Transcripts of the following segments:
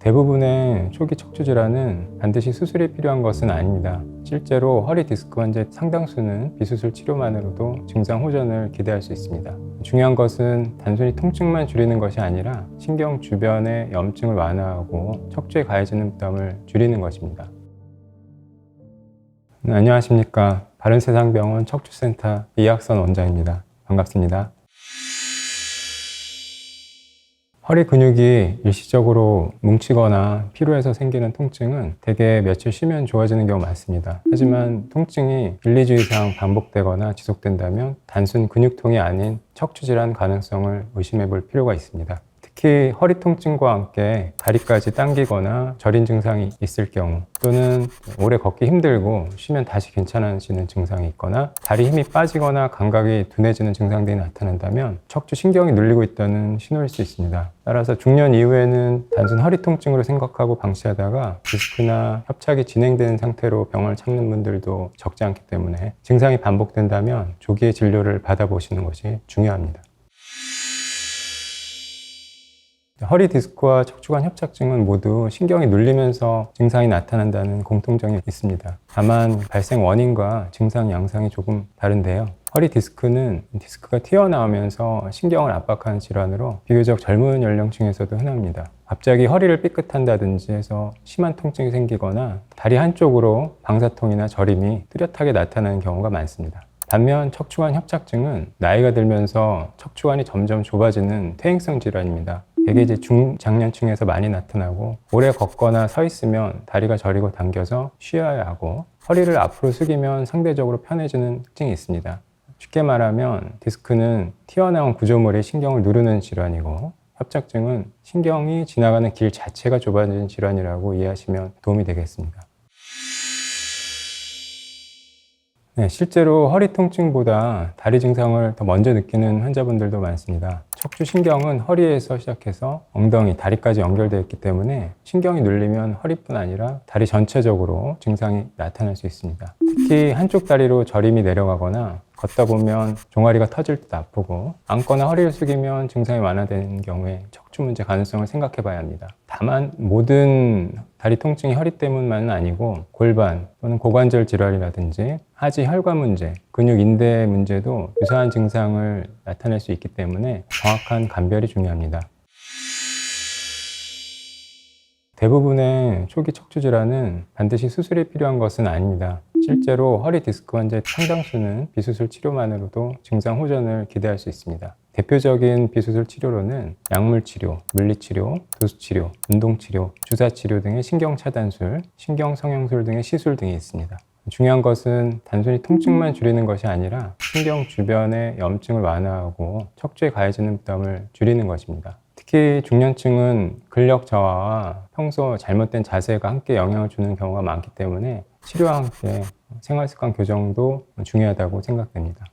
대부분의 초기 척추 질환은 반드시 수술이 필요한 것은 아닙니다. 실제로 허리 디스크 환자 상당수는 비수술 치료만으로도 증상 호전을 기대할 수 있습니다. 중요한 것은 단순히 통증만 줄이는 것이 아니라 신경 주변의 염증을 완화하고 척추에 가해지는 부담을 줄이는 것입니다. 안녕하십니까. 바른세상병원 척추센터 이학선 원장입니다. 반갑습니다. 허리 근육이 일시적으로 뭉치거나 피로해서 생기는 통증은 대개 며칠 쉬면 좋아지는 경우가 많습니다. 하지만 통증이 1, 2주 이상 반복되거나 지속된다면 단순 근육통이 아닌 척추질환 가능성을 의심해 볼 필요가 있습니다. 특히 허리 통증과 함께 다리까지 당기거나 저린 증상이 있을 경우, 또는 오래 걷기 힘들고 쉬면 다시 괜찮아지는 증상이 있거나 다리 힘이 빠지거나 감각이 둔해지는 증상들이 나타난다면 척추 신경이 눌리고 있다는 신호일 수 있습니다. 따라서 중년 이후에는 단순 허리 통증으로 생각하고 방치하다가 디스크나 협착이 진행되는 상태로 병원을 찾는 분들도 적지 않기 때문에 증상이 반복된다면 조기에 진료를 받아보시는 것이 중요합니다. 허리 디스크와 척추관 협착증은 모두 신경이 눌리면서 증상이 나타난다는 공통점이 있습니다. 다만 발생 원인과 증상 양상이 조금 다른데요. 허리 디스크는 디스크가 튀어나오면서 신경을 압박하는 질환으로 비교적 젊은 연령층에서도 흔합니다. 갑자기 허리를 삐끗한다든지 해서 심한 통증이 생기거나 다리 한쪽으로 방사통이나 저림이 뚜렷하게 나타나는 경우가 많습니다. 반면 척추관 협착증은 나이가 들면서 척추관이 점점 좁아지는 퇴행성 질환입니다. 대개 이제 중장년층에서 많이 나타나고 오래 걷거나 서 있으면 다리가 저리고 당겨서 쉬어야 하고 허리를 앞으로 숙이면 상대적으로 편해지는 특징이 있습니다. 쉽게 말하면 디스크는 튀어나온 구조물이 신경을 누르는 질환이고 협착증은 신경이 지나가는 길 자체가 좁아진 질환이라고 이해하시면 도움이 되겠습니다. 네, 실제로 허리 통증보다 다리 증상을 더 먼저 느끼는 환자분들도 많습니다. 척추 신경은 허리에서 시작해서 엉덩이, 다리까지 연결되어 있기 때문에 신경이 눌리면 허리뿐 아니라 다리 전체적으로 증상이 나타날 수 있습니다. 특히 한쪽 다리로 저림이 내려가거나 걷다 보면 종아리가 터질 듯 아프고 앉거나 허리를 숙이면 증상이 완화되는 경우에 척추 문제 가능성을 생각해 봐야 합니다. 다만 모든 다리 통증이 허리 때문만은 아니고 골반 또는 고관절 질환이라든지 하지 혈관 문제, 근육 인대 문제도 유사한 증상을 나타낼 수 있기 때문에 정확한 감별이 중요합니다. 대부분의 초기 척추 질환은 반드시 수술이 필요한 것은 아닙니다. 실제로 허리 디스크 환자 상당수는 비수술 치료만으로도 증상 호전을 기대할 수 있습니다. 대표적인 비수술 치료로는 약물치료, 물리치료, 도수치료, 운동치료, 주사치료 등의 신경차단술, 신경성형술 등의 시술 등이 있습니다. 중요한 것은 단순히 통증만 줄이는 것이 아니라 신경 주변의 염증을 완화하고 척추에 가해지는 부담을 줄이는 것입니다. 특히 중년층은 근력 저하와 평소 잘못된 자세가 함께 영향을 주는 경우가 많기 때문에 치료와 함께 생활습관 교정도 중요하다고 생각됩니다.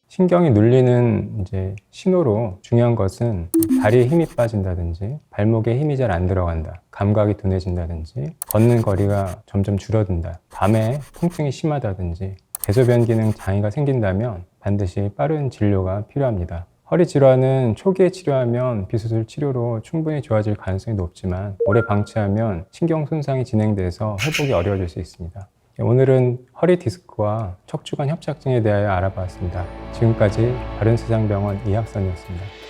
신경이 눌리는 신호로 중요한 것은 다리에 힘이 빠진다든지 발목에 힘이 잘 안 들어간다, 감각이 둔해진다든지 걷는 거리가 점점 줄어든다, 밤에 통증이 심하다든지 대소변 기능 장애가 생긴다면 반드시 빠른 진료가 필요합니다. 허리 질환은 초기에 치료하면 비수술 치료로 충분히 좋아질 가능성이 높지만 오래 방치하면 신경 손상이 진행돼서 회복이 어려워질 수 있습니다. 오늘은 허리 디스크와 척추관 협착증에 대하여 알아봤습니다. 지금까지 바른세상병원 이학선이었습니다.